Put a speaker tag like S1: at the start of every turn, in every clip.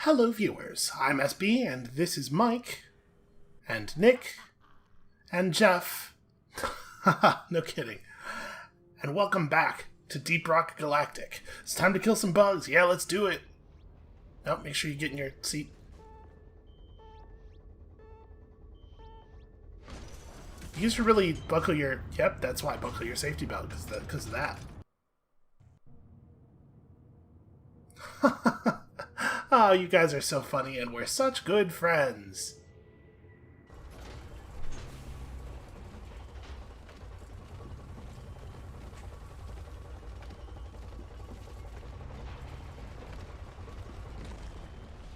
S1: Hello viewers, I'm SB, and this is Mike, and Nick, and Jeff. Haha, no kidding. And welcome back to Deep Rock Galactic. It's time to kill some bugs. Yeah, let's do it. Oh, make sure you get in your seat. You should really buckle your... Yep, that's why. Buckle your safety belt, because of that. Oh, you guys are so funny, and we're such good friends.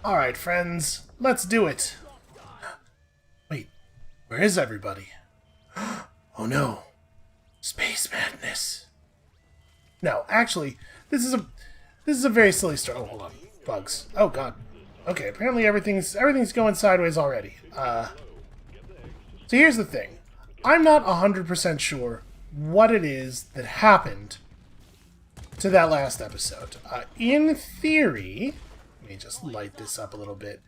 S1: Alright, friends, let's do it. Wait, where is everybody? Oh no. Space madness. No, actually, this is a very silly story. Oh, hold on. Bugs. Oh god. Okay, apparently everything's going sideways already. So here's the thing. I'm not 100% sure what it is that happened to that last episode. In theory, let me just light this up a little bit.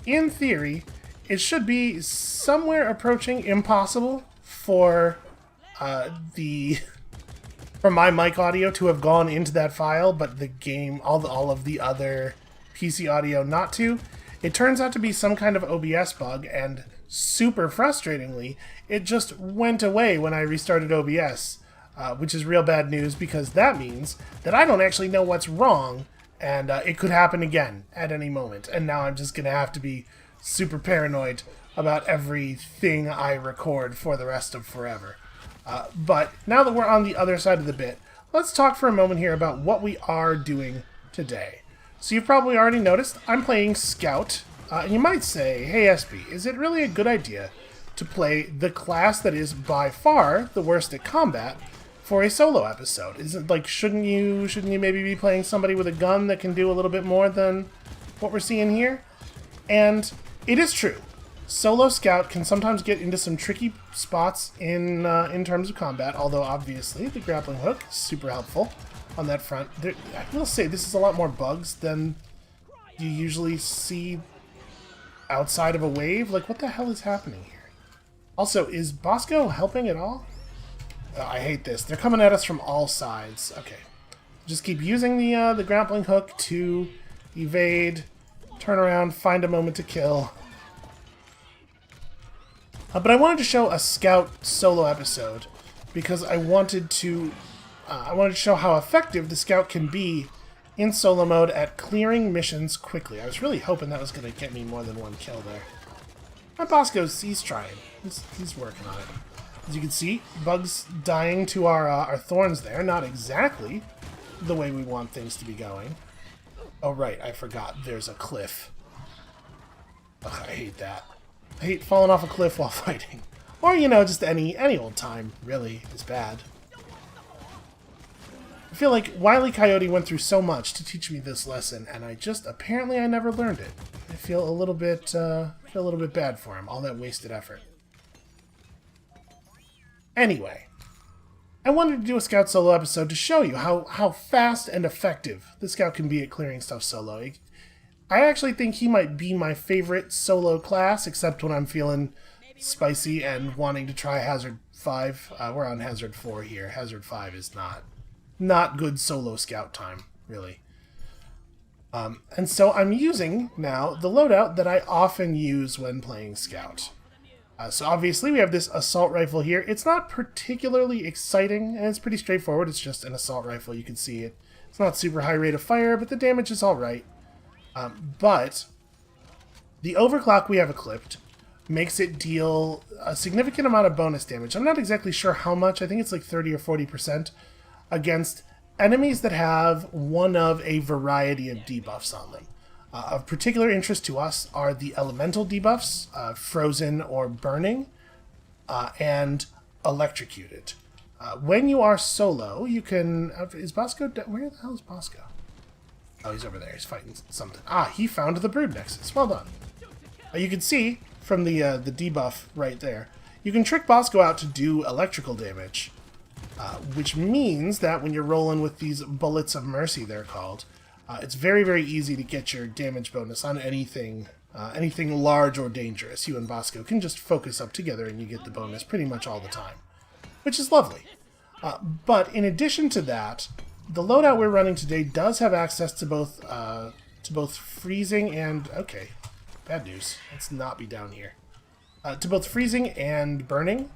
S1: In theory, it should be somewhere approaching impossible for for my mic audio to have gone into that file, but the game, all of the other PC audio not to. It turns out to be some kind of OBS bug, and super frustratingly, it just went away when I restarted OBS, which is real bad news because that means that I don't actually know what's wrong, and it could happen again at any moment. And now I'm just going to have to be super paranoid about everything I record for the rest of forever. But now that we're on the other side of the bit, let's talk for a moment here about what we are doing today. So you've probably already noticed I'm playing Scout, and you might say, hey SB, is it really a good idea to play the class that is by far the worst at combat for a solo episode? Is it like, shouldn't you maybe be playing somebody with a gun that can do a little bit more than what we're seeing here? And it is true. Solo Scout can sometimes get into some tricky spots in terms of combat, although obviously the grappling hook is super helpful on that front. I will say this is a lot more bugs than you usually see outside of a wave. Like, what the hell is happening here? Also, is Bosco helping at all? Oh, I hate this. They're coming at us from all sides. Okay. Just keep using the grappling hook to evade, turn around, find a moment to kill. But I wanted to show a Scout solo episode because I wanted to show how effective the Scout can be in solo mode at clearing missions quickly. I was really hoping that was going to get me more than one kill there. My Bosco's, he's trying. He's working on it. As you can see, bugs dying to our thorns there. Not exactly the way we want things to be going. Oh right, I forgot. There's a cliff. Ugh, I hate that. I hate falling off a cliff while fighting. Or, you know, just any old time, really, is bad. I feel like Wile E. Coyote went through so much to teach me this lesson, and apparently I never learned it. I feel a little bit bad for him, all that wasted effort. Anyway, I wanted to do a Scout solo episode to show you how fast and effective the Scout can be at clearing stuff solo. I actually think he might be my favorite solo class, except when I'm feeling spicy and wanting to try Hazard 5. We're on Hazard 4 here. Hazard 5 is not good solo Scout time, really. And so I'm using, now, the loadout that I often use when playing Scout. So obviously we have this assault rifle here. It's not particularly exciting, and it's pretty straightforward. It's just an assault rifle, you can see it. It's not super high rate of fire, but the damage is alright. But the overclock we have equipped makes it deal a significant amount of bonus damage. I'm not exactly sure how much. I think it's like 30 or 40% against enemies that have one of a variety of debuffs on them. Of particular interest to us are the elemental debuffs, frozen or burning, and electrocuted. When you are solo, you can... Is Bosco... Where the hell is Bosco? Oh, he's over there. He's fighting something. Ah, he found the brood nexus. Well done. You can see from the debuff right there, you can trick Bosco out to do electrical damage, which means that when you're rolling with these bullets of mercy, they're called, It's very, very easy to get your damage bonus on anything large or dangerous. You and Bosco can just focus up together and you get the bonus pretty much all the time, which is lovely. But in addition to that, the loadout we're running today does have access to both freezing and... Okay, bad news. Let's not be down here. To both freezing and burning.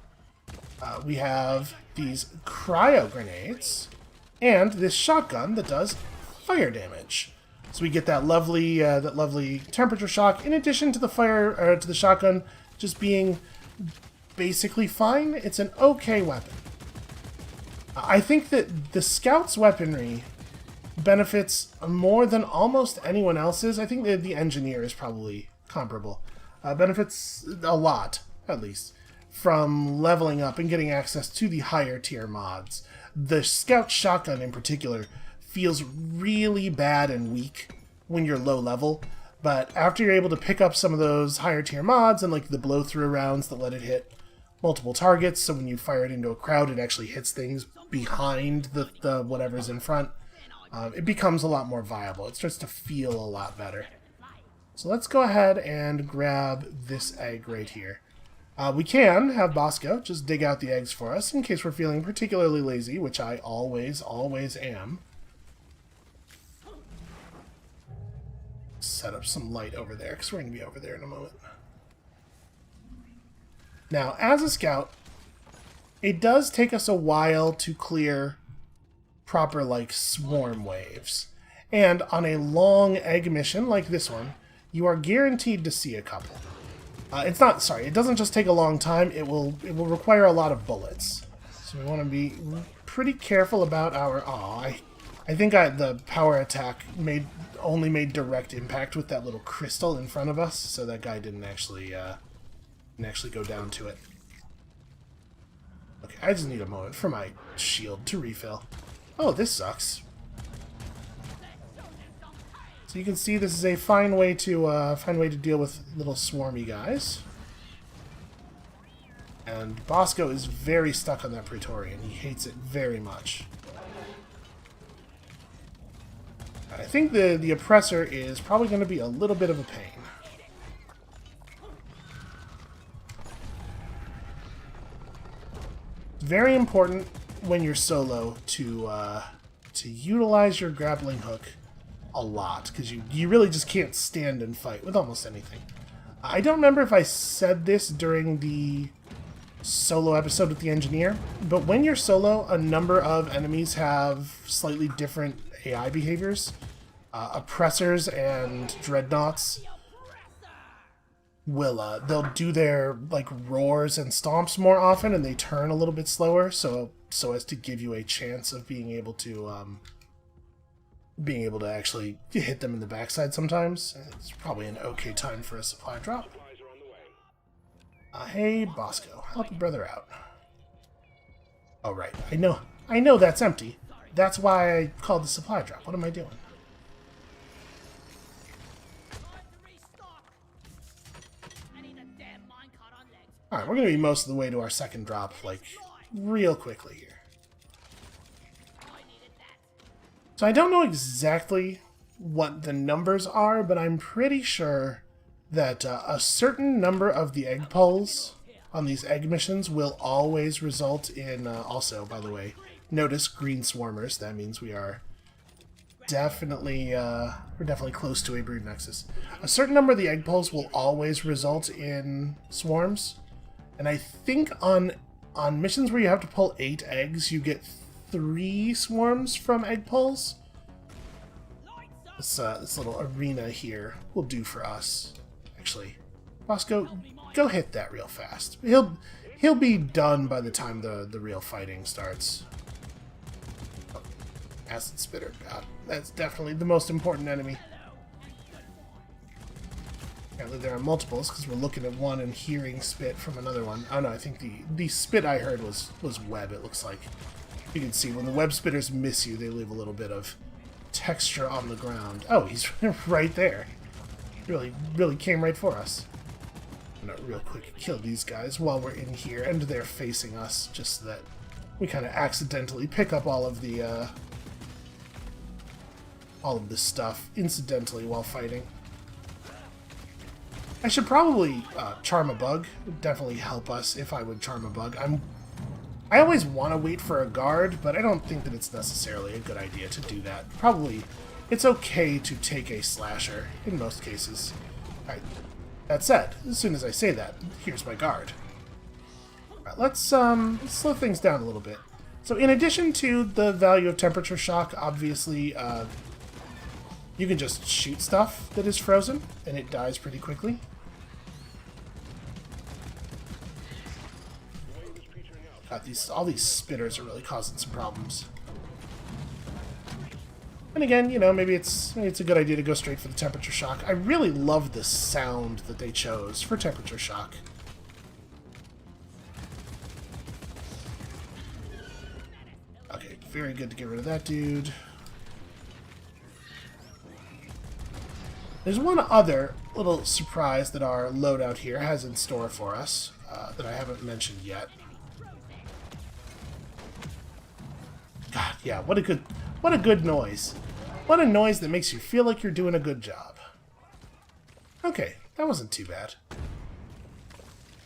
S1: We have these cryo grenades and this shotgun that does fire damage. So we get that lovely temperature shock in addition to the shotgun just being basically fine. It's an okay weapon. I think that the scout's weaponry benefits more than almost anyone else's. I think that the engineer is probably comparable. Benefits a lot, at least, from leveling up and getting access to the higher tier mods. The scout shotgun in particular feels really bad and weak when you're low level, but after you're able to pick up some of those higher tier mods and like the blow through rounds that let it hit multiple targets, so when you fire it into a crowd it actually hits things behind the whatever's in front, it becomes a lot more viable. It starts to feel a lot better. So let's go ahead and grab this egg right here. We can have Bosco just dig out the eggs for us in case we're feeling particularly lazy, which I always am. Set up some light over there because we're going to be over there in a moment. Now, as a scout, it does take us a while to clear proper, like, swarm waves. And on a long egg mission like this one, you are guaranteed to see a couple. It doesn't just take a long time, it will require a lot of bullets. So we want to be pretty careful about our... I think the power attack only made direct impact with that little crystal in front of us, so that guy didn't actually go down to it. Okay, I just need a moment for my shield to refill. Oh, this sucks. So you can see this is a fine way to deal with little swarmy guys. And Bosco is very stuck on that Praetorian. He hates it very much. I think the oppressor is probably going to be a little bit of a pain. Very important when you're solo to utilize your grappling hook a lot, because you really just can't stand and fight with almost anything. I don't remember if I said this during the solo episode with the engineer, but when you're solo, a number of enemies have slightly different AI behaviors. Oppressors and dreadnoughts will they'll do their like roars and stomps more often, and they turn a little bit slower, so as to give you a chance of being able to actually hit them in the backside sometimes. It's probably an okay time for a supply drop. Hey, Bosco, help a brother out. Oh, right. I know that's empty. That's why I called the supply drop. What am I doing? Alright, we're going to be most of the way to our second drop, like, real quickly here. So I don't know exactly what the numbers are, but I'm pretty sure that a certain number of the egg pulls on these egg missions will always result in, also, by the way, notice green swarmers. That means we are definitely, we're definitely close to a brood nexus. A certain number of the egg pulls will always result in swarms. And I think on missions where you have to pull 8 eggs, you get 3 swarms from egg pulls. This little arena here will do for us. Actually, Bosco, go hit that real fast. He'll be done by the time the real fighting starts. Oh, acid spitter. God, that's definitely the most important enemy. Apparently there are multiples because we're looking at one and hearing spit from another one. Oh no, I think the spit I heard was web, it looks like. You can see when the web spitters miss you, they leave a little bit of texture on the ground. Oh, he's right there. Really came right for us. I'm gonna real quick kill these guys while we're in here and they're facing us, just so that we kind of accidentally pick up all of the all of this stuff incidentally while fighting. I should probably charm a bug. It would definitely help us if I would charm a bug. I always want to wait for a guard, but I don't think that it's necessarily a good idea to do that. Probably, it's okay to take a slasher in most cases. Alright, that said, as soon as I say that, here's my guard. Alright, let's slow things down a little bit. So in addition to the value of temperature shock, obviously, you can just shoot stuff that is frozen, and it dies pretty quickly. God, all these spitters are really causing some problems. And again, you know, maybe it's a good idea to go straight for the temperature shock. I really love the sound that they chose for temperature shock. Okay, very good to get rid of that dude. There's one other little surprise that our loadout here has in store for us that I haven't mentioned yet. God, yeah, what a good noise. What a noise that makes you feel like you're doing a good job. Okay, that wasn't too bad.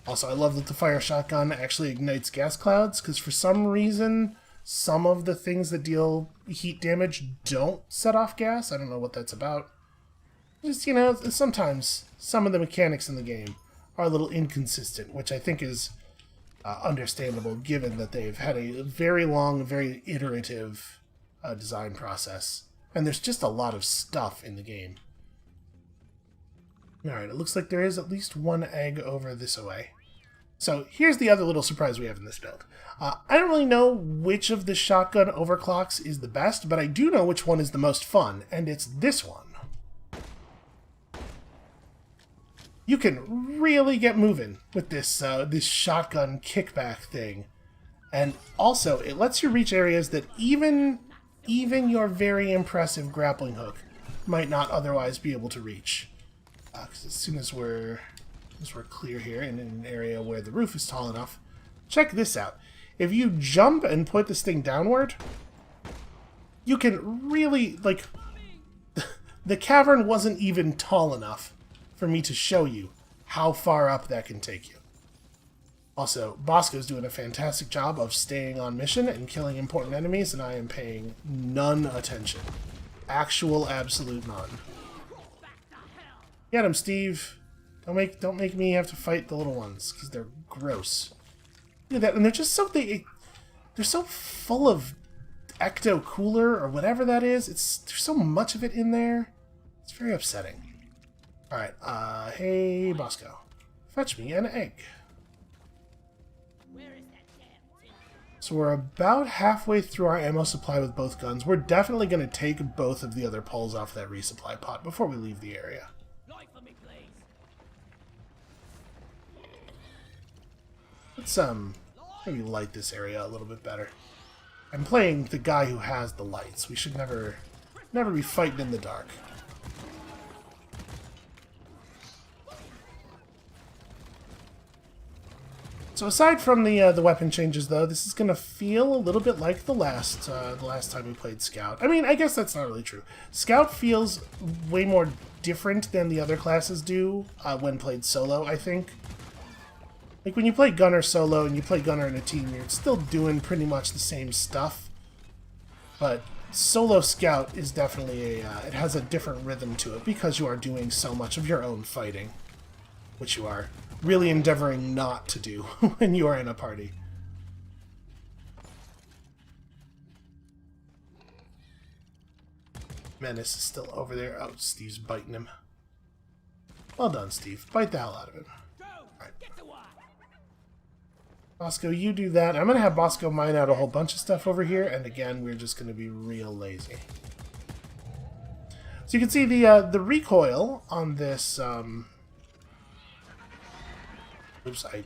S1: Also, I love that the fire shotgun actually ignites gas clouds, because for some reason, some of the things that deal heat damage don't set off gas. I don't know what that's about. Just, you know, sometimes some of the mechanics in the game are a little inconsistent, which I think is understandable given that they've had a very long, very iterative design process. And there's just a lot of stuff in the game. Alright, it looks like there is at least one egg over this way. So here's the other little surprise we have in this build. I don't really know which of the shotgun overclocks is the best, but I do know which one is the most fun, and it's this one. You can really get moving with this this shotgun kickback thing. And also, it lets you reach areas that even your very impressive grappling hook might not otherwise be able to reach. 'Cause as soon as we're clear here and in an area where the roof is tall enough, check this out. If you jump and put this thing downward, you can really, like, the cavern wasn't even tall enough for me to show you how far up that can take you. Also, Bosco's doing a fantastic job of staying on mission and killing important enemies, and I am paying none attention. Actual absolute none. Get him, Steve. Don't make me have to fight the little ones, because they're gross. Look at that, and they're just so they're so full of ecto cooler or whatever that is. There's so much of it in there. It's very upsetting. Alright, hey, Bosco. Fetch me an egg. So we're about halfway through our ammo supply with both guns. We're definitely going to take both of the other poles off that resupply pot before we leave the area. Let's, maybe light this area a little bit better. I'm playing the guy who has the lights. We should never be fighting in the dark. So aside from the weapon changes, though, this is going to feel a little bit like the last time we played Scout. I mean, I guess that's not really true. Scout feels way more different than the other classes do when played solo, I think. Like, when you play Gunner solo and you play Gunner in a team, you're still doing pretty much the same stuff. But solo Scout is definitely it has a different rhythm to it because you are doing so much of your own fighting, which you are really endeavoring not to do when you are in a party. Menace is still over there. Oh, Steve's biting him. Well done, Steve. Bite the hell out of him. Right. Bosco, you do that. I'm going to have Bosco mine out a whole bunch of stuff over here, and again, we're just going to be real lazy. So you can see the recoil on this... Oops, I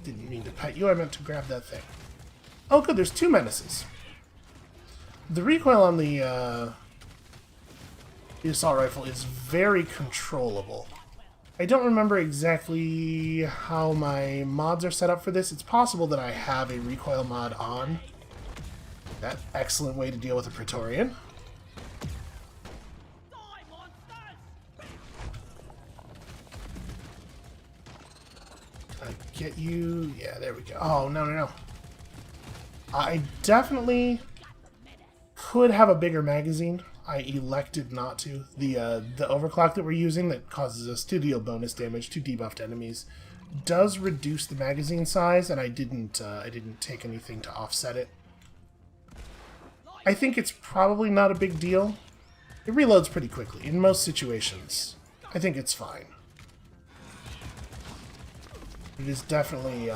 S1: didn't mean to pet you. I meant to grab that thing. Oh, good. There's two menaces. The recoil on the assault rifle is very controllable. I don't remember exactly how my mods are set up for this. It's possible that I have a recoil mod on. That excellent way to deal with a Praetorian. Get you... Yeah, there we go. Oh, no, no, no. I definitely could have a bigger magazine. I elected not to. The overclock that we're using that causes us to deal bonus damage to debuffed enemies does reduce the magazine size, and I didn't take anything to offset it. I think it's probably not a big deal. It reloads pretty quickly in most situations. I think it's fine. It is definitely, you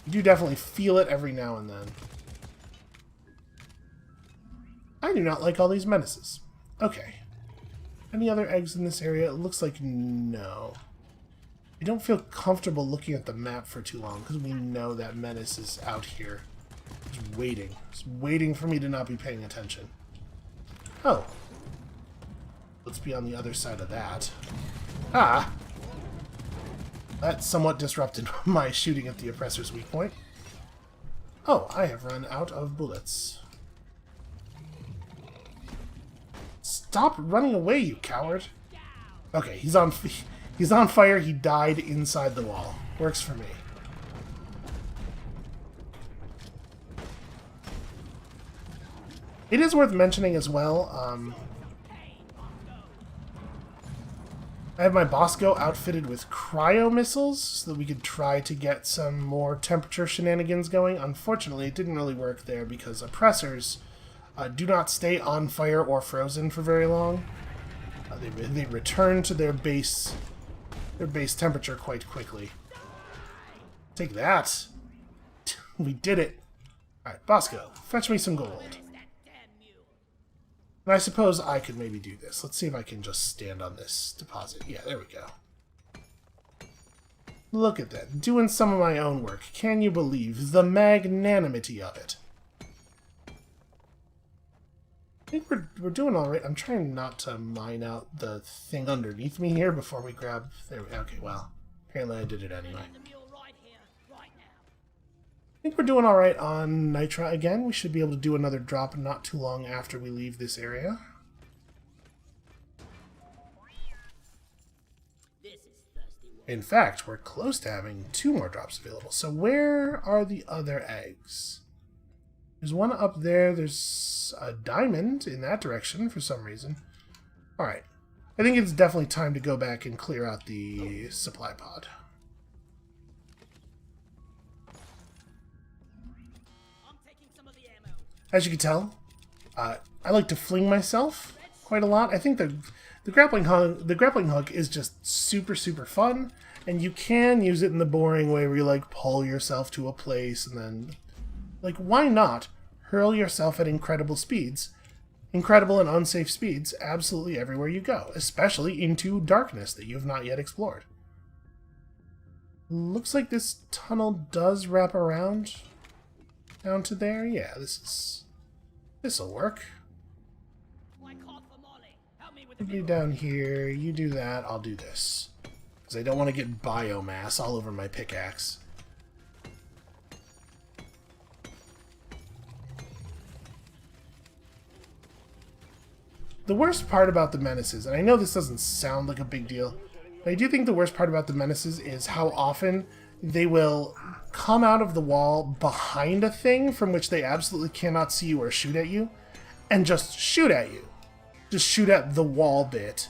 S1: do definitely feel it every now and then. I do not like all these menaces. Okay. Any other eggs in this area? It looks like no. I don't feel comfortable looking at the map for too long because we know that menace is out here. Just waiting. Just waiting for me to not be paying attention. Oh. Let's be on the other side of that. Ah! That somewhat disrupted my shooting at the oppressor's weak point. Oh, I have run out of bullets. Stop running away, you coward! Okay, he's on fire. He died inside the wall. Works for me. It is worth mentioning as well, I have my Bosco outfitted with cryo missiles so that we could try to get some more temperature shenanigans going. Unfortunately, it didn't really work there because oppressors do not stay on fire or frozen for very long. They return to their base temperature quite quickly. Take that! We did it! Alright, Bosco, fetch me some gold. And I suppose I could maybe do this. Let's see if I can just stand on this deposit. Yeah, there we go. Look at that. Doing some of my own work. Can you believe the magnanimity of it? I think we're doing alright. I'm trying not to mine out the thing underneath me here before we grab... There we go. Okay, well, apparently I did it anyway. I think we're doing alright on Nitra again. We should be able to do another drop not too long after we leave this area. In fact, we're close to having 2 more drops available. So where are the other eggs? There's one up there. There's a diamond in that direction for some reason. Alright. I think it's definitely time to go back and clear out the supply pod. As you can tell, I like to fling myself quite a lot. I think the grappling hook is just super fun, and you can use it in the boring way where you like pull yourself to a place and then, like, why not hurl yourself at incredible speeds, incredible and unsafe speeds, absolutely everywhere you go, especially into darkness that you have not yet explored. Looks like this tunnel does wrap around down to there. Yeah, this'll work. You do down here, you do that, I'll do this. Because I don't want to get biomass all over my pickaxe. The worst part about the menaces, and I know this doesn't sound like a big deal, but I do think the worst part about the menaces is how often they will come out of the wall behind a thing from which they absolutely cannot see you or shoot at you, and just shoot at you. Just shoot at the wall bit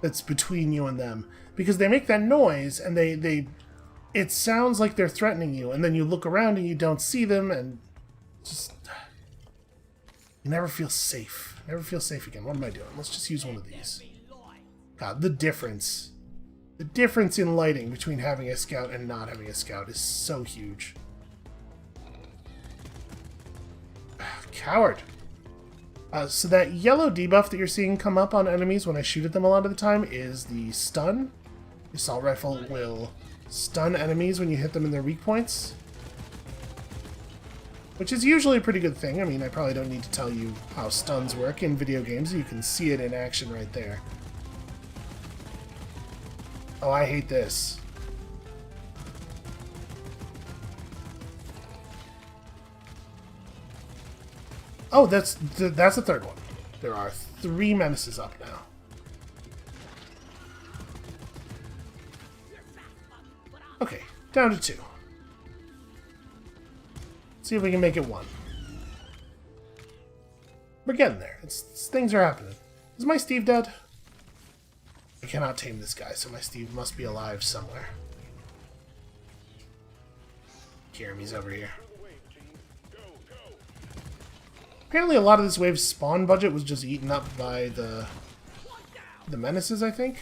S1: that's between you and them. Because they make that noise, and it sounds like they're threatening you, and then you look around and you don't see them, and just... You never feel safe. Never feel safe again. What am I doing? Let's just use one of these. God, the difference. The difference in lighting between having a scout and not having a scout is so huge. Coward. So that yellow debuff that you're seeing come up on enemies when I shoot at them a lot of the time is the stun. The assault rifle will stun enemies when you hit them in their weak points, which is usually a pretty good thing. I mean, I probably don't need to tell you how stuns work in video games. You can see it in action right there. Oh, I hate this. Oh, that's the third one. There are 3 menaces up now. Okay, down to 2. See if we can make it 1. We're getting there. Things are happening. Is my Steve dead? I cannot tame this guy, so my Steve must be alive somewhere. Jeremy's over here. Apparently a lot of this wave's spawn budget was just eaten up by the menaces, I think.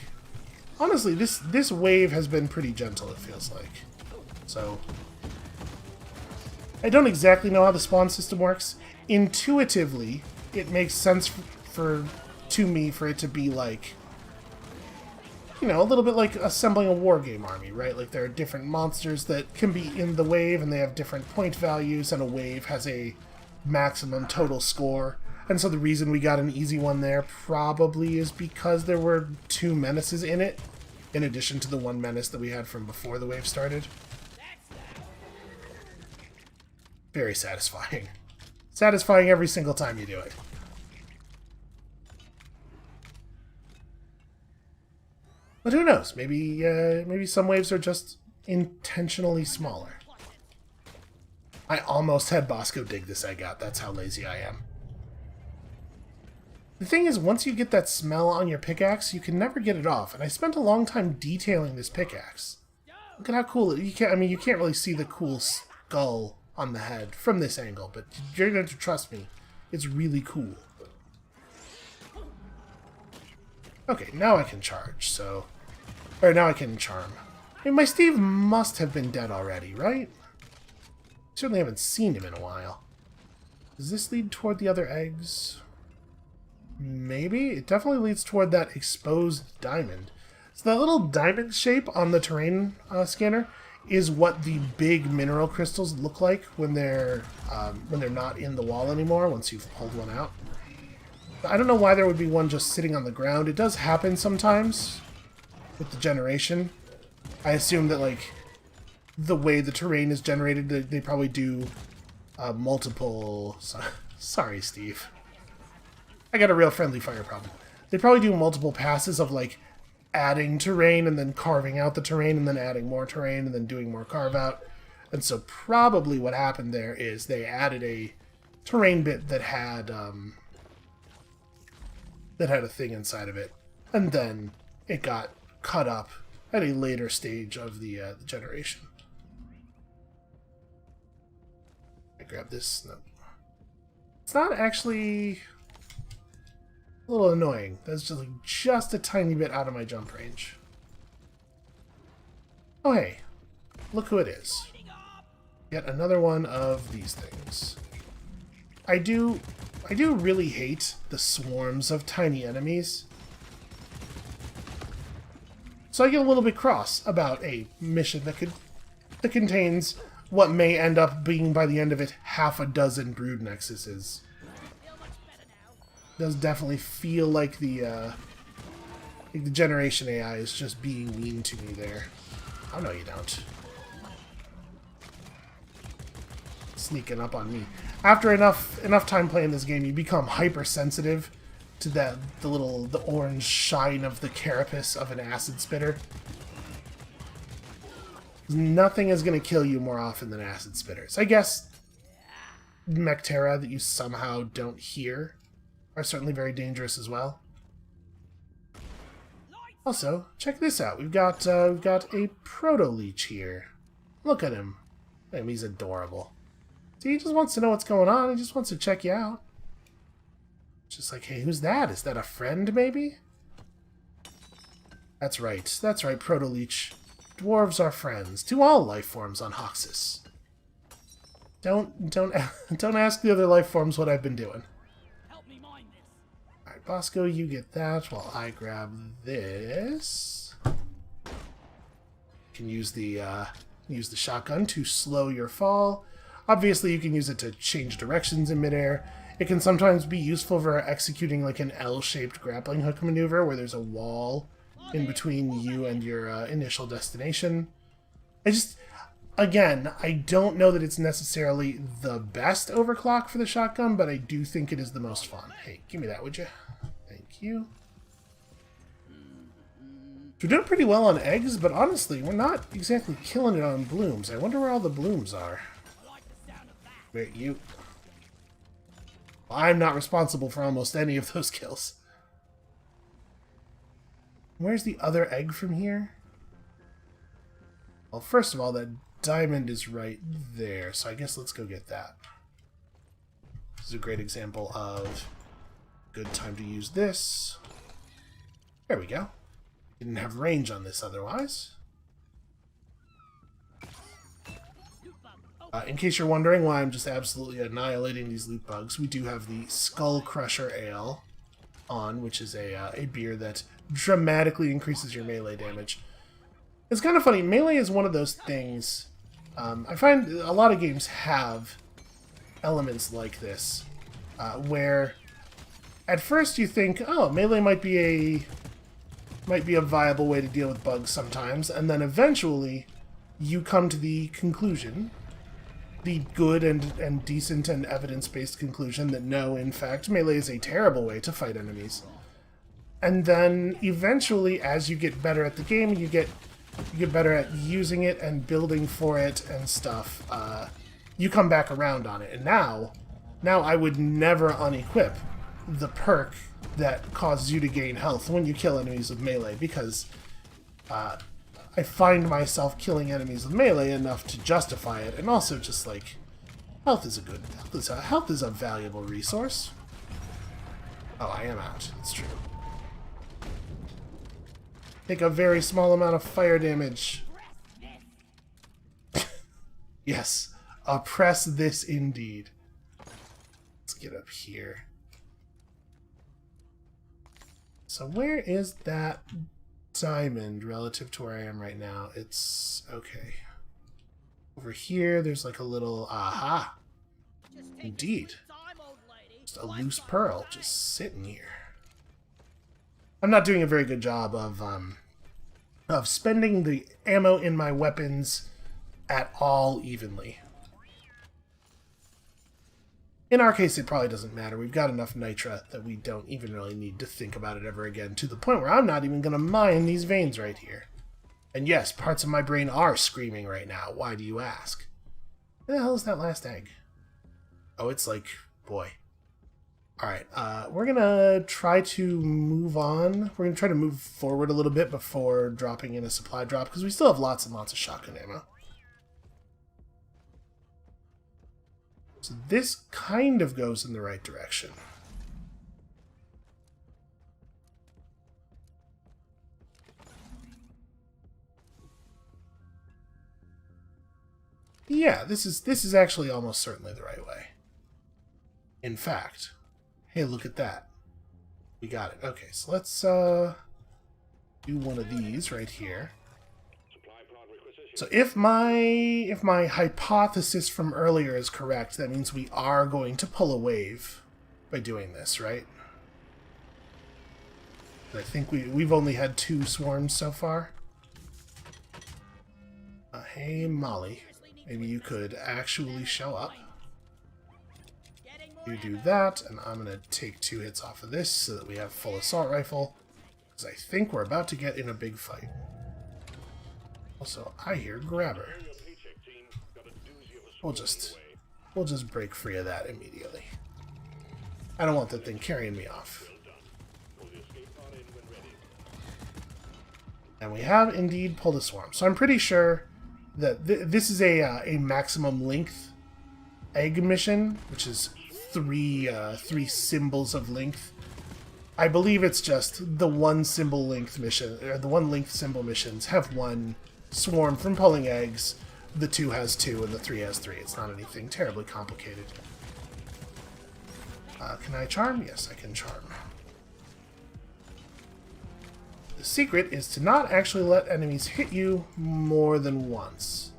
S1: Honestly, this wave has been pretty gentle, it feels like. So, I don't exactly know how the spawn system works. Intuitively, it makes sense to me for it to be like, you know, a little bit like assembling a wargame army, right? Like there are different monsters that can be in the wave, and they have different point values, and a wave has a maximum total score. And so the reason we got an easy one there probably is because there were 2 menaces in it, in addition to the 1 menace that we had from before the wave started. Very satisfying. Satisfying every single time you do it. But who knows? Maybe some waves are just intentionally smaller. I almost had Bosco dig this egg out. That's how lazy I am. The thing is, once you get that smell on your pickaxe, you can never get it off. And I spent a long time detailing this pickaxe. Look at how cool it is. You can't really see the cool skull on the head from this angle, but you're going to trust me. It's really cool. Okay, now I can charge, so... Or now I can charm. I mean, my Steve must have been dead already, right? Certainly haven't seen him in a while. Does this lead toward the other eggs? Maybe? It definitely leads toward that exposed diamond. So that little diamond shape on the terrain scanner is what the big mineral crystals look like when they're not in the wall anymore, once you've pulled one out. I don't know why there would be one just sitting on the ground. It does happen sometimes with the generation. I assume that, like, the way the terrain is generated, they probably do multiple... Sorry, Steve. I got a real friendly fire problem. They probably do multiple passes of, like, adding terrain and then carving out the terrain and then adding more terrain and then doing more carve out. And so probably what happened there is they added a terrain bit that had a thing inside of it, and then it got cut up at a later stage of the generation. I grab this. No. It's not actually a little annoying. That's just a tiny bit out of my jump range. Oh hey, look who it is. Yet another one of these things. I do really hate the swarms of tiny enemies. So I get a little bit cross about a mission that contains what may end up being, by the end of it, half a dozen brood nexuses. Does definitely feel like the generation AI is just being mean to me there. Oh no, you don't. Sneaking up on me. After enough time playing this game, you become hypersensitive to the orange shine of the carapace of an acid spitter. Nothing is going to kill you more often than acid spitters. I guess Mectera that you somehow don't hear are certainly very dangerous as well. Also, check this out. We've got a proto-leech here. Look at him. He's adorable. See, he just wants to know what's going on. He just wants to check you out. Just like, hey, who's that? Is that a friend, maybe? That's right. That's right, proto-leech. Dwarves are friends to all life forms on Hoxxes. Don't ask the other life forms what I've been doing. Alright, Bosco, you get that while I grab this. You can use the shotgun to slow your fall. Obviously, you can use it to change directions in midair. It can sometimes be useful for executing like an L-shaped grappling hook maneuver where there's a wall in between you and your initial destination. Again, I don't know that it's necessarily the best overclock for the shotgun, but I do think it is the most fun. Hey, give me that, would you? Thank you. We're doing pretty well on eggs, but honestly, we're not exactly killing it on blooms. I wonder where all the blooms are. Wait, you... I'm not responsible for almost any of those kills. Where's the other egg from here? Well, first of all, that diamond is right there, so I guess let's go get that. This is a great example of good time to use this. There we go. Didn't have range on this otherwise. In case you're wondering why I'm just absolutely annihilating these loot bugs, we do have the Skull Crusher Ale on, which is a beer that dramatically increases your melee damage. It's kind of funny. Melee is one of those things. I find a lot of games have elements like this, where at first you think, oh, melee might be a viable way to deal with bugs sometimes, and then eventually you come to the conclusion, the good and decent and evidence-based conclusion that no, in fact, melee is a terrible way to fight enemies. And then eventually, as you get better at the game, you get better at using it and building for it and stuff, you come back around on it. And now I would never unequip the perk that causes you to gain health when you kill enemies with melee, because I find myself killing enemies with melee enough to justify it, and also just like health is a valuable resource. Oh, I am out. It's true. Take a very small amount of fire damage. Yes, oppress this indeed. Let's get up here. So where is that diamond relative to where I am right now? It's... okay. Over here, there's like a little... aha! Indeed. Just a loose pearl just sitting here. I'm not doing a very good job of spending the ammo in my weapons at all evenly. In our case, it probably doesn't matter. We've got enough nitra that we don't even really need to think about it ever again, to the point where I'm not even going to mine these veins right here. And yes, parts of my brain are screaming right now. Why do you ask? Where the hell is that last egg? Oh, it's like, boy. Alright, we're going to try to move on. We're going to try to move forward a little bit before dropping in a supply drop, because we still have lots and lots of shotgun ammo. So this kind of goes in the right direction. Yeah, this is actually almost certainly the right way. In fact, hey, look at that. We got it. Okay, so let's do one of these right here. So if my hypothesis from earlier is correct, that means we are going to pull a wave by doing this, right? I think we've only had 2 swarms so far. Hey, Molly, maybe you could actually show up. You do that, and I'm going to take 2 hits off of this so that we have full assault rifle, because I think we're about to get in a big fight. Also, I hear grabber. We'll just break free of that immediately. I don't want that thing carrying me off. And we have indeed pulled a swarm. So I'm pretty sure that this is a maximum length egg mission, which is 3 symbols of length. I believe it's just the 1 symbol length mission, or the 1 length symbol missions have 1 swarm from pulling eggs, the 2 has 2, and the 3 has 3. It's not anything terribly complicated. Can I charm? Yes, I can charm. The secret is to not actually let enemies hit you more than once.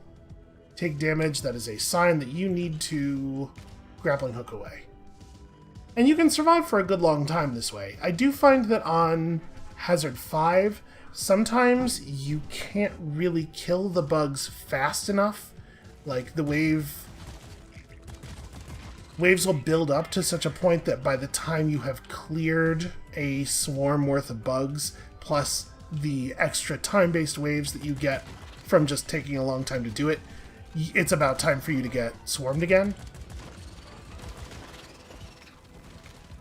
S1: Take damage, that is a sign that you need to grappling hook away. And you can survive for a good long time this way. I do find that on Hazard 5, sometimes you can't really kill the bugs fast enough. Like, the waves will build up to such a point that by the time you have cleared a swarm worth of bugs, plus the extra time-based waves that you get from just taking a long time to do it, it's about time for you to get swarmed again.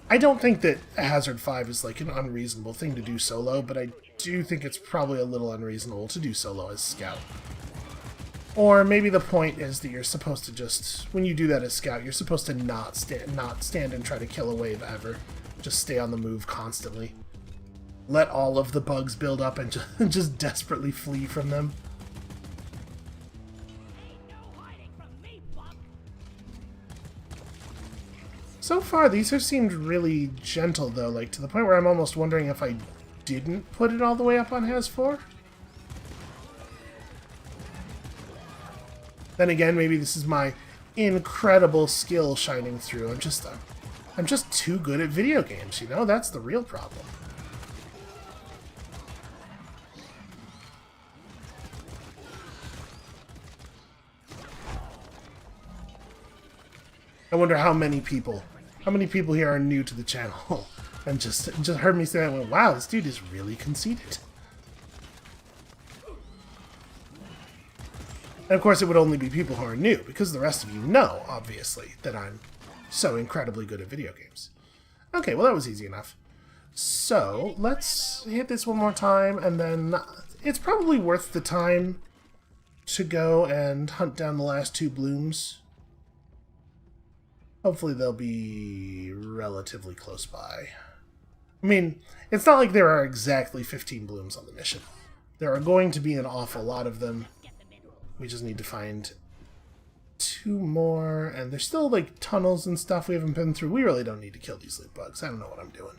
S1: I don't think that Hazard 5 is like an unreasonable thing to do solo, but I do think it's probably a little unreasonable to do solo as Scout. Or maybe the point is that you're supposed to just, when you do that as Scout, you're supposed to not stand and try to kill a wave ever. Just stay on the move constantly. Let all of the bugs build up and just desperately flee from them. So far, these have seemed really gentle, though, like to the point where I'm almost wondering if I didn't put it all the way up on Haz 4. Then again, maybe this is my incredible skill shining through. I'm just too good at video games, you know? That's the real problem. I wonder how many people here are new to the channel and just heard me say that and went, wow, this dude is really conceited. And of course it would only be people who are new, because the rest of you know, obviously, that I'm so incredibly good at video games. Okay, well that was easy enough. So, let's hit this one more time, and then it's probably worth the time to go and hunt down the last 2 blooms. Hopefully they'll be relatively close by. I mean, it's not like there are exactly 15 blooms on the mission. There are going to be an awful lot of them. We just need to find 2 more, and there's still, like, tunnels and stuff we haven't been through. We really don't need to kill these loot bugs. I don't know what I'm doing.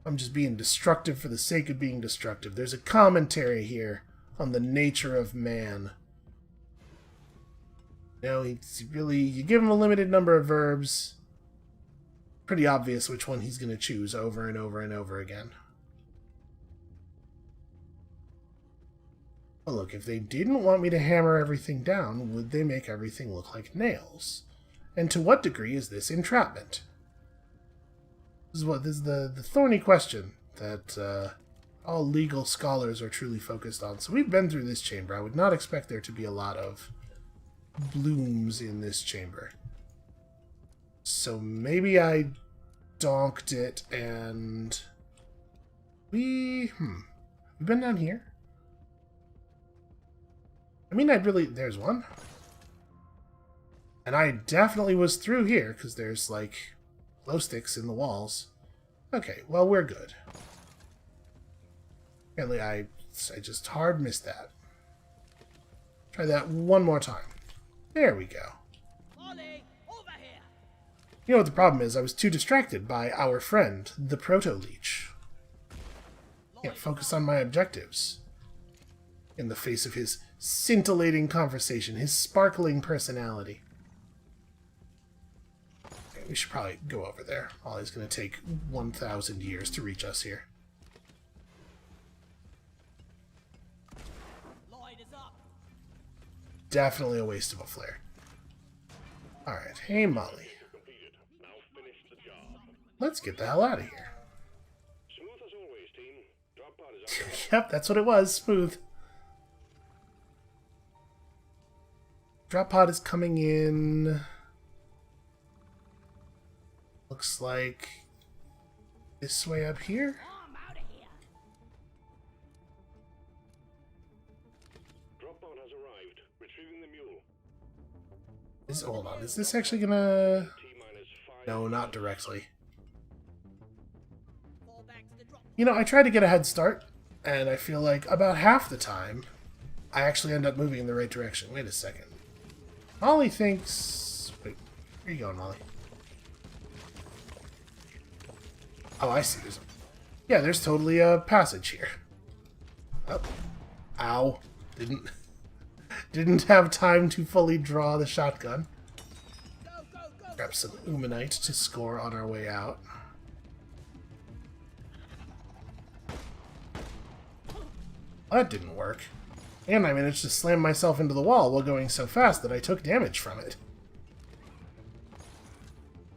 S1: I'm just being destructive for the sake of being destructive. There's a commentary here on the nature of man. You know, you give him a limited number of verbs. Pretty obvious which one he's going to choose over and over and over again. Well, look, if they didn't want me to hammer everything down, would they make everything look like nails? And to what degree is this entrapment? This is the thorny question that all legal scholars are truly focused on. So we've been through this chamber. I would not expect there to be a lot of blooms in this chamber. So maybe I donked it and we've been down here. I mean, there's one. And I definitely was through here, because there's, like, glow sticks in the walls. Okay, well, we're good. Apparently, I just hard missed that. Try that one more time. There we go.
S2: Ollie, over here.
S1: You know what the problem is? I was too distracted by our friend, the Proto-Leech. Can't focus on my objectives. In the face of his scintillating conversation, his sparkling personality. Okay, we should probably go over there. Ollie's going to take 1,000 years to reach us here.
S2: Light is up.
S1: Definitely a waste of a flare. Alright, hey Molly. Let's get the hell out of here. Yep, that's what it was. Smooth. Drop pod is coming in. Looks like this way up here.
S2: I'm out of here.
S3: Drop pod has arrived. Retrieving the mule.
S1: Hold on, is this actually gonna...
S3: T-minus 5.
S1: No, not directly.
S2: Fall back to the drop.
S1: You know, I tried to get a head start, and I feel like about half the time, I actually end up moving in the right direction. Wait a second. Ollie thinks... Wait, where are you going, Ollie? Oh, I see. Yeah, there's totally a passage here. Oh. Ow. Didn't have time to fully draw the shotgun.
S2: Go, go, go.
S1: Grab some Umanite to score on our way out. That didn't work. And I managed to slam myself into the wall while going so fast that I took damage from it.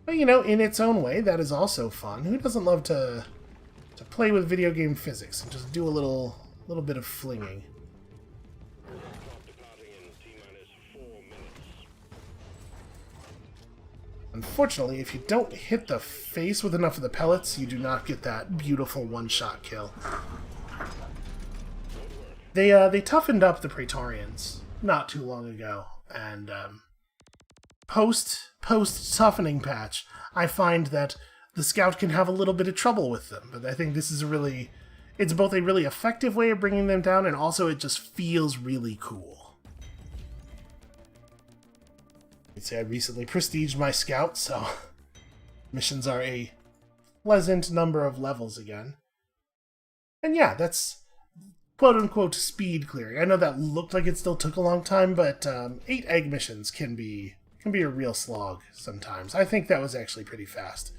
S1: But, you know, in its own way, that is also fun. Who doesn't love to to play with video game physics and just do a little bit of flinging.
S3: Aircraft departing in T-minus 4 minutes.
S1: Unfortunately, if you don't hit the face with enough of the pellets, you do not get that beautiful one-shot kill. They toughened up the Praetorians not too long ago, and post toughening patch, I find that the Scout can have a little bit of trouble with them. But I think this is it's both a really effective way of bringing them down, and also it just feels really cool. I'd say I recently prestiged my Scout, so missions are a pleasant number of levels again. And yeah, that's quote-unquote speed clearing. I know that looked like it still took a long time, but 8 egg missions can be a real slog sometimes. I think that was actually pretty fast.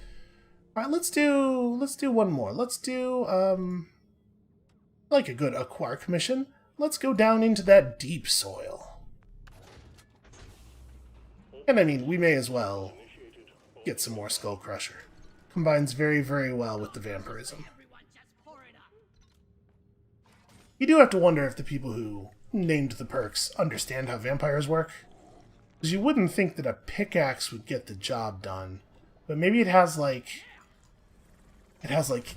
S1: All right, let's do one more. Let's do like a quark mission. Let's go down into that deep soil. And I mean, we may as well get some more Skull Crusher. Combines very, very well with the vampirism.
S2: Everyone just pour it up.
S1: You do have to wonder if the people who named the perks understand how vampires work. Because you wouldn't think that a pickaxe would get the job done. But maybe it has like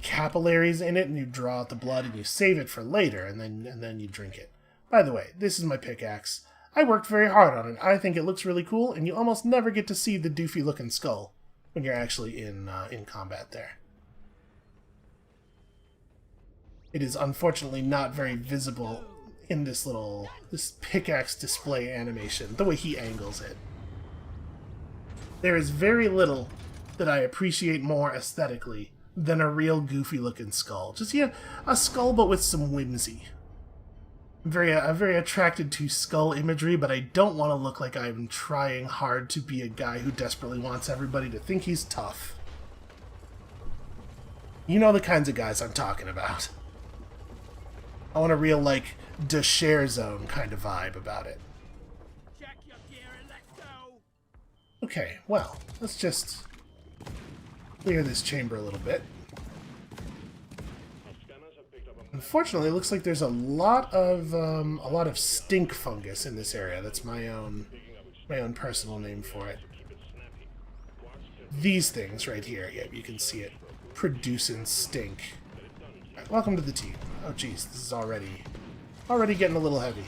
S1: capillaries in it, and you draw out the blood and you save it for later, and then you drink it. By the way, this is my pickaxe. I worked very hard on it. I think it looks really cool, and you almost never get to see the doofy looking skull when you're actually in combat there. It is unfortunately not very visible in this pickaxe display animation, the way he angles it. There is very little that I appreciate more aesthetically than a real goofy looking skull. Just a skull but with some whimsy. I'm very attracted to skull imagery, but I don't want to look like I'm trying hard to be a guy who desperately wants everybody to think he's tough. You know the kinds of guys I'm talking about. I want a real, like, de share zone kind of vibe about it.
S2: Check your gear and let's go.
S1: Okay, well, let's just clear this chamber a little bit.
S3: Scanners have picked up a
S1: Unfortunately, it looks like there's a lot of stink fungus in this area. That's my own personal name for it.
S3: keep it snappy. Quarks
S1: These things right here, yeah, you can see it, producing stink. Alright, welcome to the team. Oh geez, this is already getting a little heavy.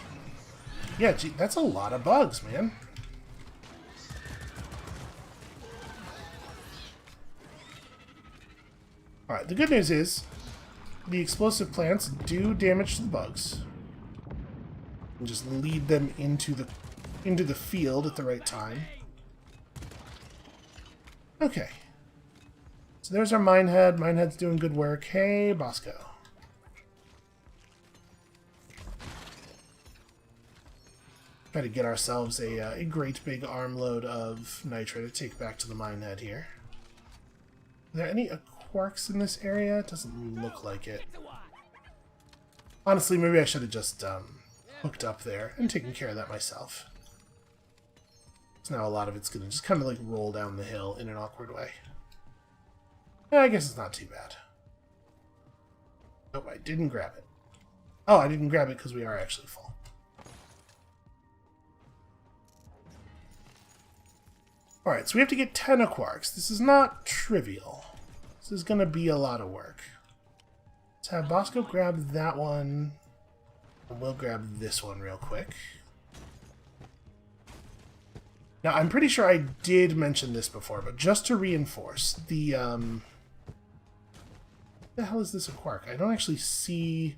S1: Yeah, gee, that's a lot of bugs, man. Alright, the good news is the explosive plants do damage to the bugs. And just lead them into the field at the right time. Okay. So there's our Minehead. Minehead's doing good work. Hey, Bosco. Try to get ourselves a great big armload of nitro to take back to the Minehead here. Are there any quarks in this area? It doesn't look like it. Honestly, maybe I should have just hooked up there and taken care of that myself. So now a lot of it's going to just kind of like roll down the hill in an awkward way. I guess it's not too bad. Oh, I didn't grab it. Oh, I didn't grab it because we are actually full. Alright, so we have to get 10 quarks. This is not trivial. This is going to be a lot of work. Let's have Bosco grab that one. And we'll grab this one real quick. Now, I'm pretty sure I did mention this before, but just to reinforce, the hell is this a quark? I don't actually see...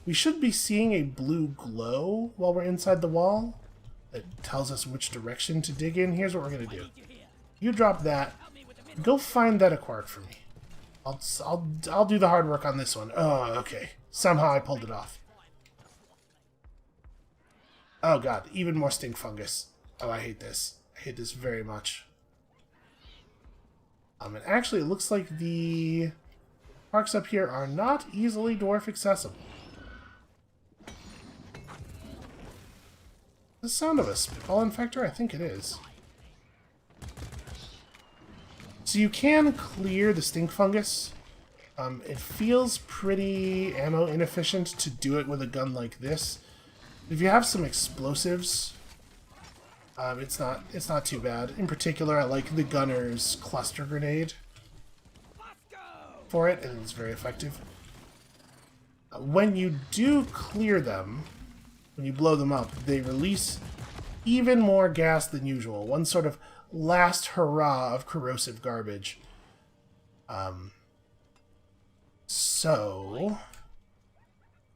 S1: We should be seeing a blue glow while we're inside the wall that tells us which direction to dig in. Here's what we're going to do. You drop that. Go find that a quark for me. I'll do the hard work on this one. Oh, okay. Somehow I pulled it off. Oh god, even more stink fungus. Oh, I hate this. I hate this very much. And actually, it looks like the parks up here are not easily dwarf accessible. The sound of a spitball infector? I think it is. So you can clear the stink fungus It feels pretty ammo inefficient to do it with a gun like this. If you have some explosives, it's not too bad. In particular, I like the gunner's cluster grenade for it, and it's very effective. When you do clear them, when you blow them up, they release even more gas than usual. One sort of last hurrah of corrosive garbage. So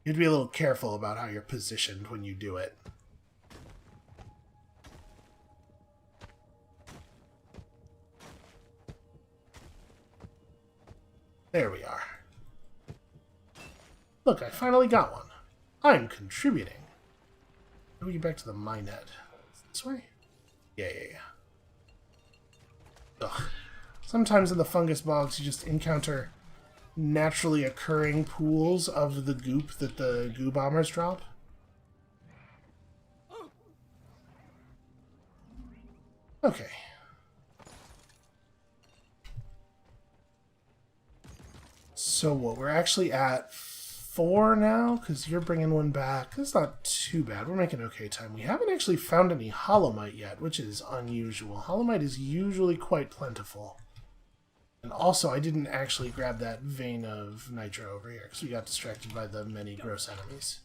S1: you'd be a little careful about how you're positioned when you do it. There we are. Look, I finally got one. I'm contributing. How do we get back to the minehead? This way? Yeah. Ugh. Sometimes in the fungus bogs you just encounter naturally occurring pools of the goop that the goo bombers drop. Okay. So what, we're actually at 4 now? Because you're bringing one back. That's not too bad. We're making okay time. We haven't actually found any holomite yet, which is unusual. Holomite is usually quite plentiful. And also, I didn't actually grab that vein of nitro over here, because we got distracted by the many gross enemies.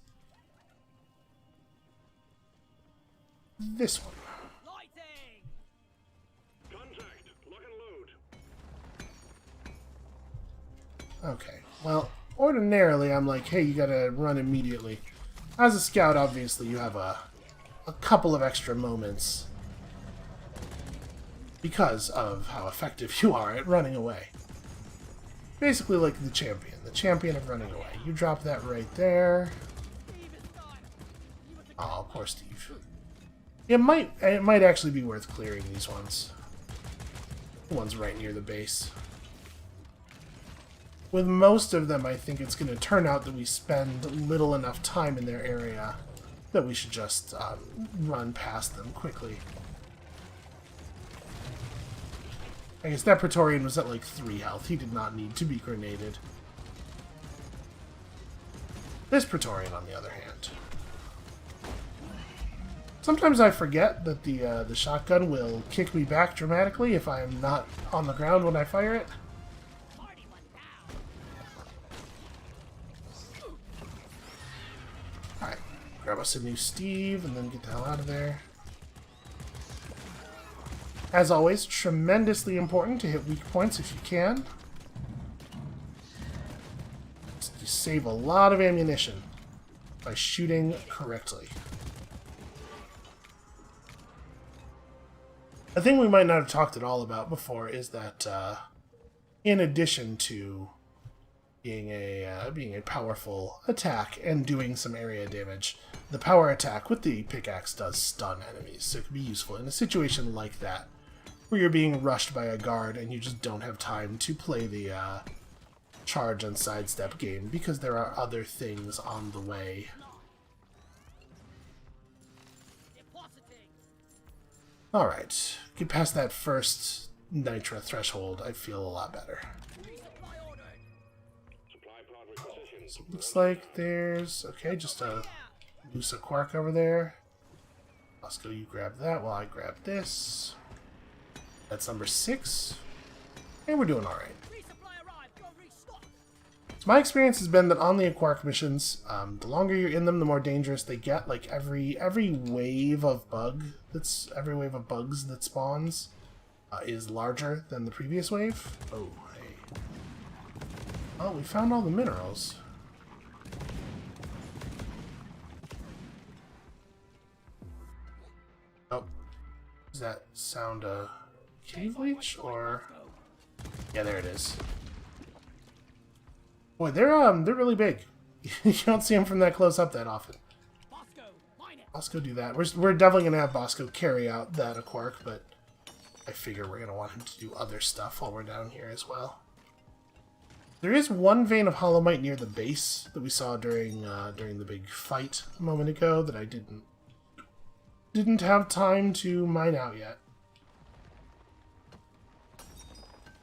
S1: This one.
S3: Contact. Lock and load.
S1: Okay, well, ordinarily I'm like, hey, you gotta run immediately. As a scout, obviously, you have a couple of extra moments because of how effective you are at running away. Basically like the champion of running away. You drop that right there. Oh, poor Steve. It might actually be worth clearing these ones. The ones right near the base. With most of them, I think it's going to turn out that we spend little enough time in their area that we should just run past them quickly. I guess that Praetorian was at like 3 health. He did not need to be grenaded. This Praetorian, on the other hand. Sometimes I forget that the shotgun will kick me back dramatically if I am not on the ground when I fire it. Alright, grab us a new Steve and then get the hell out of there. As always, tremendously important to hit weak points if you can. You save a lot of ammunition by shooting correctly. A thing we might not have talked at all about before is that in addition to being a powerful attack and doing some area damage, the power attack with the pickaxe does stun enemies, so it can be useful in a situation like that, where you're being rushed by a guard and you just don't have time to play the charge and sidestep game because there are other things on the way. Alright, get past that first nitra threshold, I feel a lot better. So it looks like there's, okay, just a loose quark over there. Bosco, you grab that while I grab this. That's number 6. And we're doing alright. So my experience has been that on the quark missions, the longer you're in them, the more dangerous they get. Like every wave of bugs that spawns is larger than the previous wave. Oh, hey. Oh, we found all the minerals. Oh, does that sound cave leech or? Yeah, there it is. Boy, they're really big. You don't see them from that close up that often. Bosco do that. We're definitely gonna have Bosco carry out that quark, but I figure we're gonna want him to do other stuff while we're down here as well. There is one vein of holomite near the base that we saw during the big fight a moment ago that I didn't have time to mine out yet.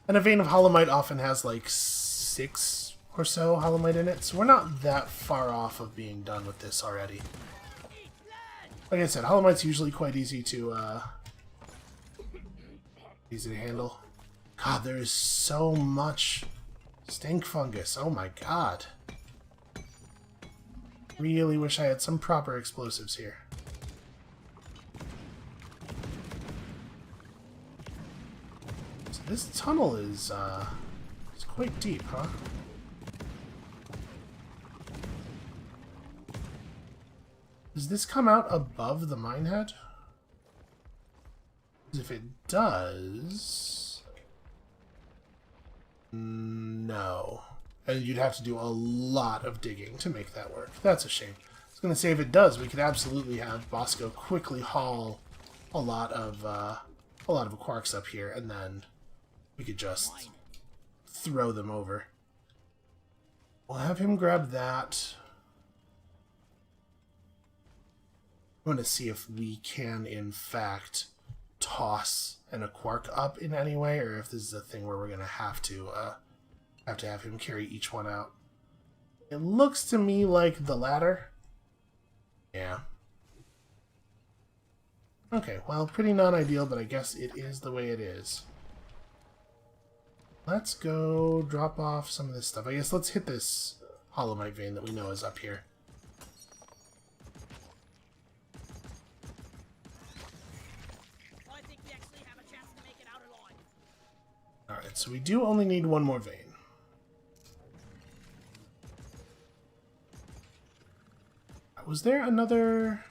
S1: And a vein of holomite often has like 6 or so Holomite in it, so we're not that far off of being done with this already. Like I said, Holomite's usually quite easy to handle. God, there is so much stink fungus. Oh my god. Really wish I had some proper explosives here. So this tunnel is quite deep, huh? Does this come out above the mine head? If it does... No. And you'd have to do a lot of digging to make that work. That's a shame. I was going to say, if it does, we could absolutely have Bosco quickly haul a lot of quarks up here, and then we could just throw them over. We'll have him grab that. I want to see if we can, in fact, toss a quark up in any way, or if this is a thing where we're going to have him carry each one out. It looks to me like the latter. Yeah. Okay, well, pretty non-ideal, but I guess it is the way it is. Let's go drop off some of this stuff. I guess let's hit this Holomite vein that we know is up here.
S2: I think we actually have a chance to make it out alive.
S1: Alright, so we do only need one more vein. Was there another...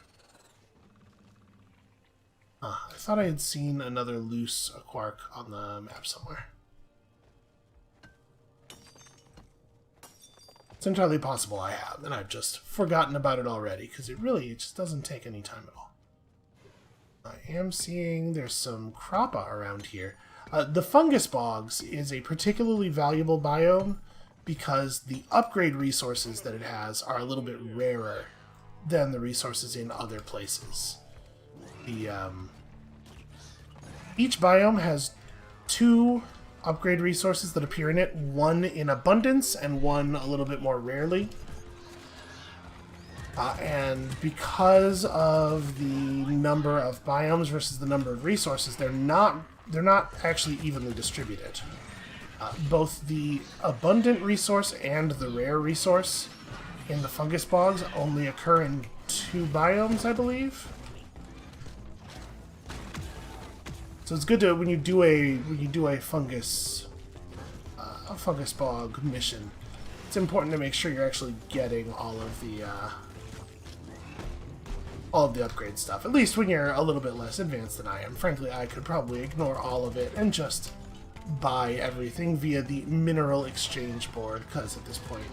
S1: I thought I had seen another loose quark on the map somewhere. It's entirely possible I have, and I've just forgotten about it already, because it just doesn't take any time at all. I am seeing there's some crappa around here. The fungus bogs is a particularly valuable biome because the upgrade resources that it has are a little bit rarer than the resources in other places. Each biome has 2 upgrade resources that appear in it, one in abundance and one a little bit more rarely. And because of the number of biomes versus the number of resources, they're not actually evenly distributed. Both the abundant resource and the rare resource in the fungus bogs only occur in 2 biomes, I believe. So it's good to when you do a fungus bog mission. It's important to make sure you're actually getting all of the upgrade stuff. At least when you're a little bit less advanced than I am. Frankly, I could probably ignore all of it and just buy everything via the mineral exchange board, because at this point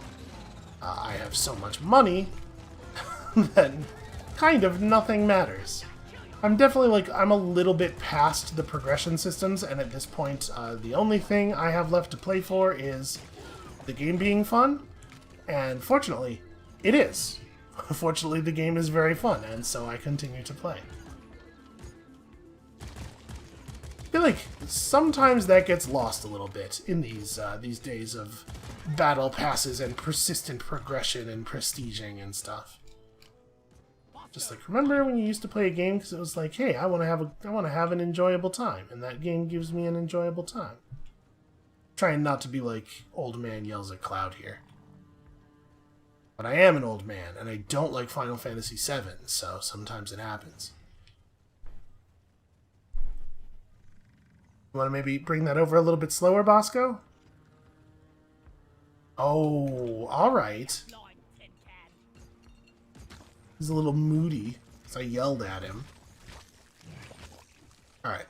S1: I have so much money that kind of nothing matters. I'm definitely I'm a little bit past the progression systems, and at this point the only thing I have left to play for is the game being fun, and fortunately it is. Fortunately the game is very fun, and so I continue to play. I feel like sometimes that gets lost a little bit in these days of battle passes and persistent progression and prestiging and stuff. Just like, remember when you used to play a game because it was like, hey, I want to have an enjoyable time, and that game gives me an enjoyable time. Trying not to be like old man yells at cloud here. But I am an old man, and I don't like Final Fantasy VII, so sometimes it happens. You want to maybe bring that over a little bit slower, Bosco? Oh, alright. He's a little moody, so I yelled at him. Alright.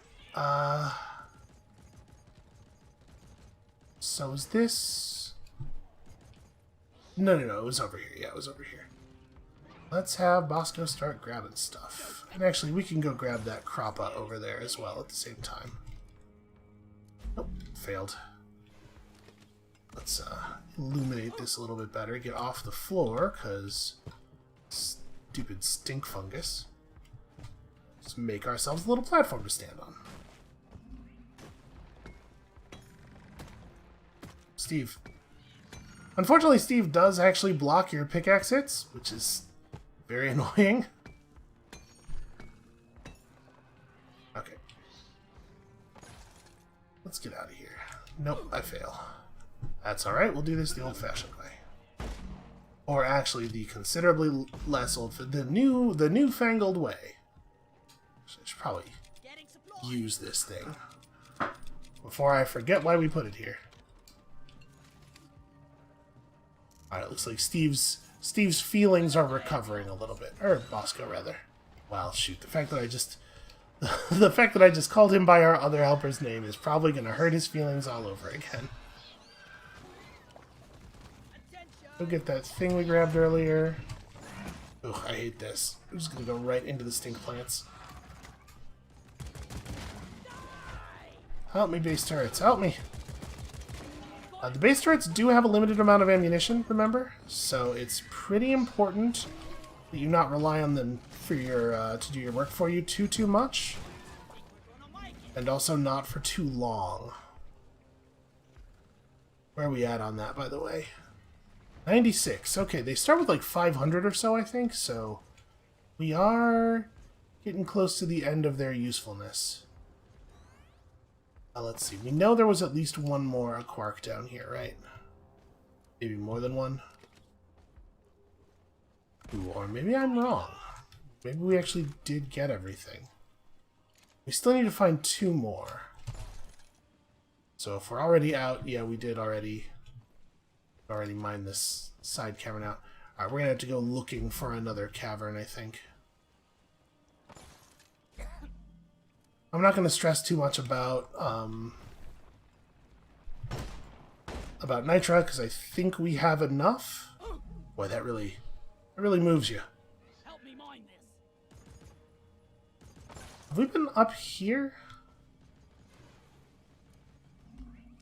S1: So is this... No, it was over here. Yeah, it was over here. Let's have Bosco start grabbing stuff. And actually, we can go grab that crappa over there as well at the same time. Nope, failed. Let's illuminate this a little bit better. Get off the floor, because... stupid stink fungus. Let's make ourselves a little platform to stand on. Steve. Unfortunately, Steve does actually block your pickaxe hits, which is very annoying. Okay. Let's get out of here. Nope, I fail. That's alright, we'll do this the old-fashioned way. Or actually, the considerably less the newfangled way. So I should probably use this thing before I forget why we put it here. Alright, looks like Steve's feelings are recovering a little bit. Or Bosco, rather. Well, shoot, the fact that I just called him by our other helper's name is probably going to hurt his feelings all over again. Go get that thing we grabbed earlier. Ugh, I hate this. I'm just going to go right into the stink plants. Help me, base turrets. Help me. The base turrets do have a limited amount of ammunition, remember? So it's pretty important that you not rely on them for your to do your work for you too much. And also not for too long. Where are we at on that, by the way? 96. Okay, they start with like 500 or so, I think, so we are getting close to the end of their usefulness. Let's see. We know there was at least one more quark down here, right? Maybe more than one? Ooh, or maybe I'm wrong. Maybe we actually did get everything. We still need to find 2 more. So if we're already out, yeah, we did already mine this side cavern out. Alright, we're going to have to go looking for another cavern, I think. I'm not going to stress too much about Nitra, because I think we have enough. Boy, that really moves you.
S2: Help me mine this.
S1: Have we been up here?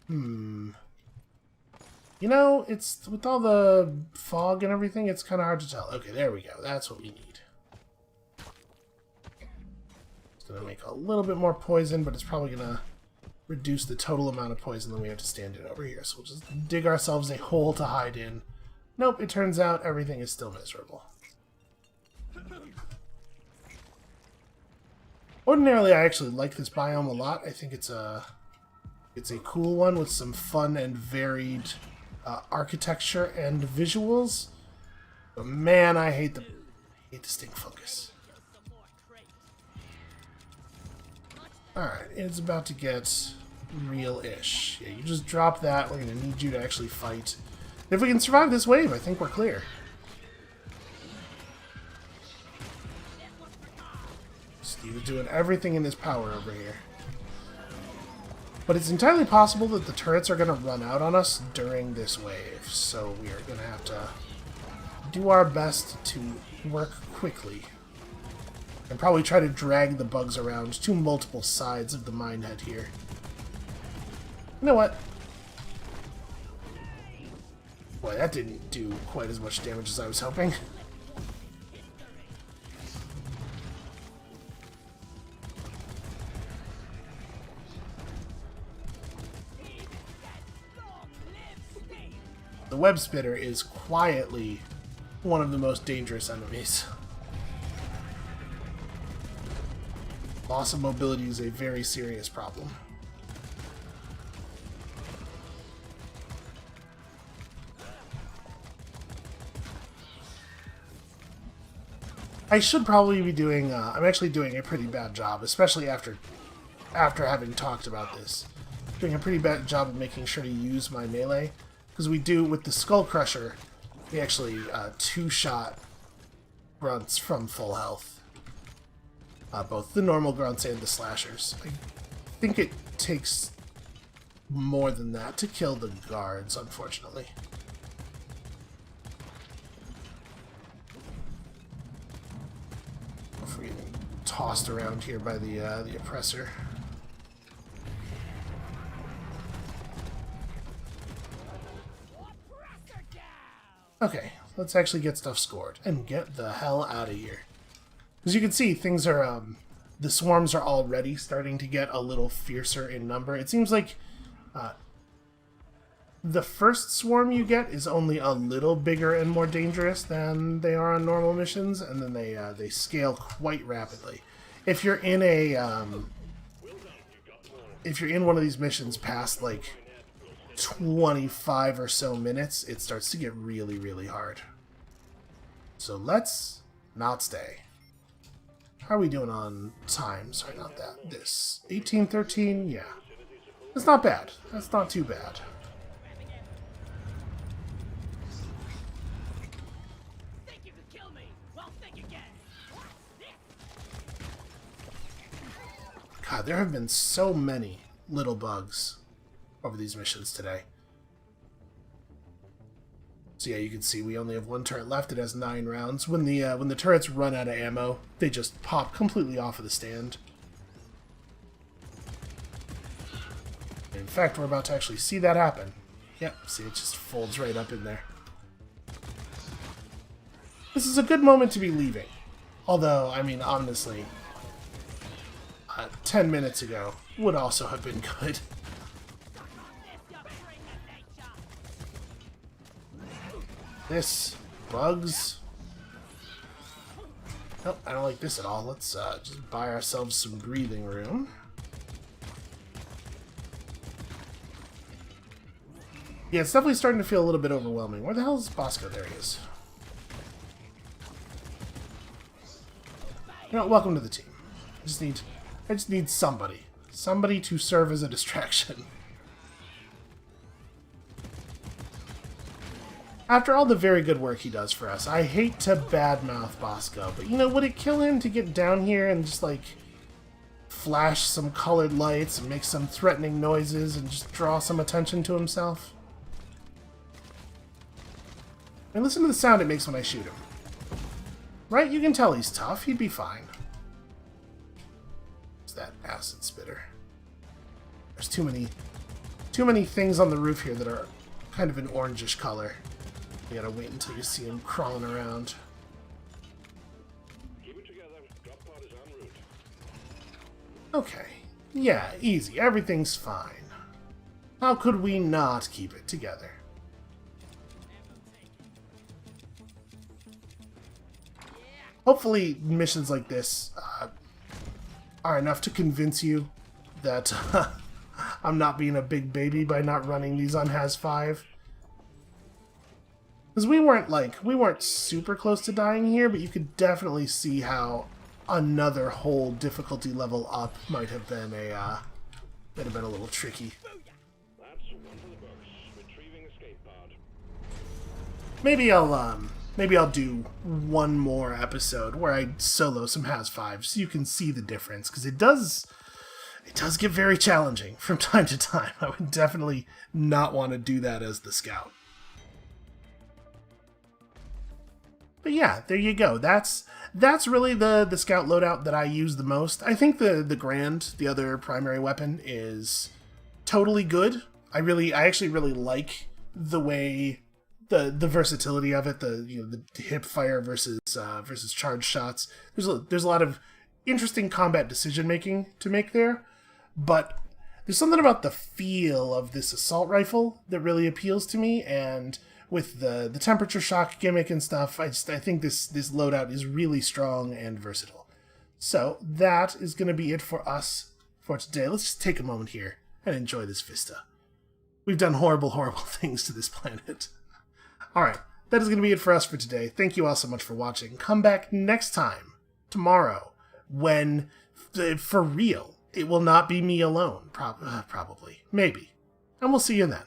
S1: You know, it's with all the fog and everything, it's kind of hard to tell. Okay, there we go. That's what we need. It's going to make a little bit more poison, but it's probably going to reduce the total amount of poison that we have to stand in over here. So we'll just dig ourselves a hole to hide in. Nope, it turns out everything is still miserable. Ordinarily, I actually like this biome a lot. I think it's a cool one with some fun and varied architecture and visuals. But man, I hate the stink fungus. Alright, it's about to get real-ish. Yeah, you just drop that. We're going to need you to actually fight. If we can survive this wave, I think we're clear. Steve is doing everything in his power over here. But it's entirely possible that the turrets are going to run out on us during this wave, so we are going to have to do our best to work quickly. And probably try to drag the bugs around to multiple sides of the minehead here. You know what? Boy, that didn't do quite as much damage as I was hoping. The web spitter is quietly one of the most dangerous enemies. Loss of mobility is a very serious problem. I should probably be doing, I'm actually doing a pretty bad job, especially after having talked about this. Doing a pretty bad job of making sure to use my melee. Because we do, with the Skull Crusher, we actually two-shot grunts from full health. Both the normal grunts and the slashers. I think it takes more than that to kill the guards, unfortunately. If we're getting tossed around here by the oppressor. Okay, let's actually get stuff scored and get the hell out of here. As you can see, things are, the swarms are already starting to get a little fiercer in number. It seems like The first swarm you get is only a little bigger and more dangerous than they are on normal missions, and then they scale quite rapidly. If you're in if you're in one of these missions past like 25 or so minutes, it starts to get really, really hard. So let's not stay. How are we doing on time? Sorry, not that. This 18:13. Yeah, that's not bad. That's not too bad. God, there have been so many little bugs over these missions today. So yeah, you can see we only have one turret left. It has 9 rounds. When the turrets run out of ammo, they just pop completely off of the stand. In fact, we're about to actually see that happen. Yep, see, it just folds right up in there. This is a good moment to be leaving. Although, I mean, honestly, 10 minutes ago would also have been good. This, bugs. Nope, I don't like this at all. Let's just buy ourselves some breathing room. Yeah, it's definitely starting to feel a little bit overwhelming. Where the hell is Bosco? There he is. You know, welcome to the team. I just need somebody. Somebody to serve as a distraction. After all the very good work he does for us, I hate to badmouth Bosco, but you know, would it kill him to get down here and just like flash some colored lights and make some threatening noises and just draw some attention to himself? And listen to the sound it makes when I shoot him. Right? You can tell he's tough. He'd be fine. It's that acid spitter. There's too many things on the roof here that are kind of an orangish color. You gotta wait until you see him crawling around.
S3: Keep it together. Drop pod is en route.
S1: Okay. Yeah, easy. Everything's fine. How could we not keep it together? Hopefully missions like this are enough to convince you that I'm not being a big baby by not running these on Has 5. Because we weren't super close to dying here, but you could definitely see how another whole difficulty level up might have been a little tricky.
S3: That's one for the books. Retrieving escape pod.
S1: Maybe I'll do one more episode where I solo some Has 5 so you can see the difference, because it does get very challenging from time to time. I would definitely not want to do that as the scout. But yeah, there you go. That's really the scout loadout that I use the most. I think the Grand, the other primary weapon, is totally good. I actually really like the way the versatility of it. The hip fire versus charge shots. There's a lot of interesting combat decision making to make there, but there's something about the feel of this assault rifle that really appeals to me, and with the temperature shock gimmick and stuff, I think this loadout is really strong and versatile. So that is going to be it for us for today. Let's just take a moment here and enjoy this vista. We've done horrible, horrible things to this planet. Alright, that is going to be it for us for today. Thank you all so much for watching. Come back next time, tomorrow, when, for real, it will not be me alone. Probably. Maybe. And we'll see you then.